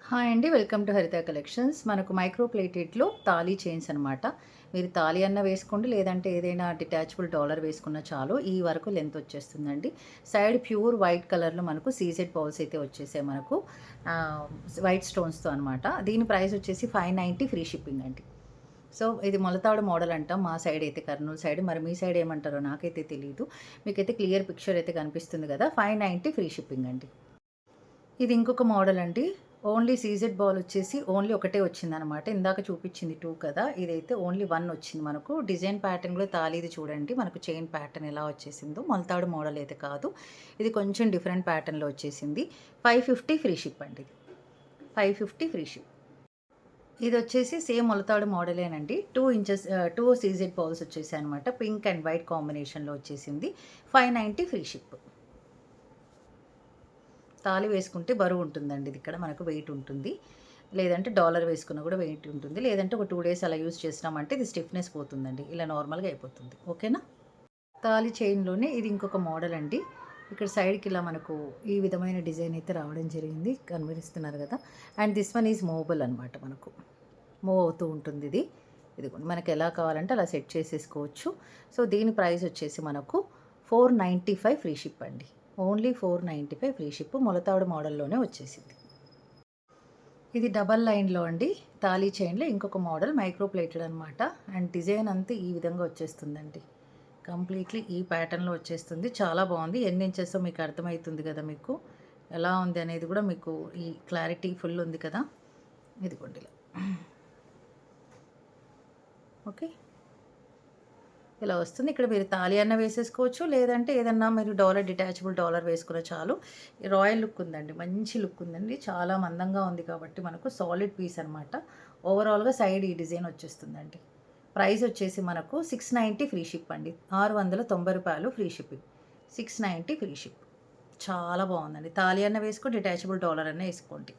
Hi అండి. Welcome to హరిత collections. మనకు మైక్రో ప్లేటెడ్‌లో తాళీ చైన్స్ అనమాట. మీరు తాళి అన్నా వేసుకోండి, లేదంటే ఏదైనా డిటాచబుల్ డాలర్ వేసుకున్నా చాలు. ఈ వరకు లెంత్ వచ్చేస్తుందండి. సైడ్ ప్యూర్ వైట్ కలర్‌లో మనకు సీజెడ్ బౌల్స్ అయితే వచ్చేసాయి మనకు. ఆహ్, వైట్ స్టోన్స్‌తో అనమాట. దీని ప్రైస్ వచ్చేసి 590 ఫ్రీ షిప్పింగ్ అండి. సో, ఇది మొలతాడు మోడల్ అంటాం మా సైడ్ అయితే, కర్నూలు సైడ్. మరి మీ సైడ్ ఏమంటారో నాకైతే తెలీదు. మీకైతే క్లియర్ పిక్చర్ అయితే కనిపిస్తుంది కదా! 590 ఫ్రీ షిప్పింగ్ అండి. ఇది ఇంకొక మోడల్ అండి. ఓన్లీ సీజెడ్ బాల్ వచ్చేసి ఓన్లీ ఒకటే వచ్చిందనమాట. ఇందాక చూపించింది 2 కదా! ఇదైతే ఓన్లీ 1 వచ్చింది మనకు. డిజైన్ ప్యాటర్న్ కూడా తాళిది చూడండి. మనకు చైన్ ప్యాటర్న్ ఎలా వచ్చేసిందో. మొలతాడు మోడల్ అయితే కాదు. ఇది కొంచెం డిఫరెంట్ ప్యాటర్న్‌లో వచ్చేసింది. 550 ఫ్రీ షిప్ అండి ఇది. 550 ఫ్రీ షిప్. ఇదొచ్చేసి సేమ్ మొలతాడు మోడలేనండి. 2 సీజెడ్ బౌల్స్ వచ్చేసాయనమాట. పింక్ అండ్ వైట్ కాంబినేషన్‌లో వచ్చేసింది. 590 ఫ్రీ షిప్. తాళి వేసుకుంటే బరువు ఉంటుందండి. ఇది ఇక్కడ మనకు వెయిట్ ఉంటుంది. లేదంటే డాలర్ వేసుకున్నా కూడా వెయిట్ ఉంటుంది. లేదంటే ఒక 2 డేస్ అలా యూజ్ చేసినామంటే ఇది స్టిఫ్‌నెస్ పోతుందండి. ఇలా నార్మల్‌గా అయిపోతుంది. ఓకేనా? తాళి చైన్‌లోనే ఇది ఇంకొక మోడల్ అండి. ఇక్కడ సైడ్‌కి ఇలా మనకు ఈ విధమైన డిజైన్ అయితే రావడం జరిగింది. గమనిస్తున్నారు కదా! And this one is movable అనమాట మనకు. మూవ్ అవుతూ ఉంటుంది ఇది. ఇదిగోండి మనకు ఎలా కావాలంటే అలా సెట్ చేసేసుకోవచ్చు. సో, దీని ప్రైస్ వచ్చేసి మనకు 495 ఫ్రీ షిప్ అండి. Only 495 free ship. మొలతాడు మోడల్‌లోనే వచ్చేసింది. ఇది డబల్ లైన్‌లో అండి. తాళీ చైన్‌లో ఇంకొక మోడల్ మైక్రో ప్లేటెడ్ అనమాట. అండ్ డిజైన్ అంతా ఈ విధంగా వచ్చేస్తుందండి. కంప్లీట్‌లీ ఈ ప్యాటర్న్‌లో వచ్చేస్తుంది. చాలా బాగుంది. ఎన్ని ఇంచెసో మీకు అర్థమవుతుంది కదా మీకు. ఎలా ఉంది అనేది కూడా మీకు ఈ క్లారిటీ ఫుల్ ఉంది కదా! ఇదిగోండి ఇలా. ఓకే. ఇలా వస్తుంది. ఇక్కడ మీరు తాళి అన్న వేసేసుకోవచ్చు. లేదంటే ఏదన్నా మీరు డిటాచబుల్ డాలర్ వేసుకున్న చాలు. రాయల్ లుక్ ఉందండి. మంచి లుక్ ఉందండి. చాలా మందంగా ఉంది కాబట్టి మనకు సాలిడ్ పీస్ అనమాట. ఓవరాల్‌గా సైడ్ ఈ డిజైన్ వచ్చేస్తుందండి. ప్రైస్ వచ్చేసి మనకు 690 ఫ్రీ షిప్ అండి. రూ. 690 ఫ్రీ షిప్పింగ్. 690 free ship. చాలా బాగుందండి. తాళి అన్న వేసుకో, డిటాచబుల్ డాలర్ అన్న ఏసుకోండి.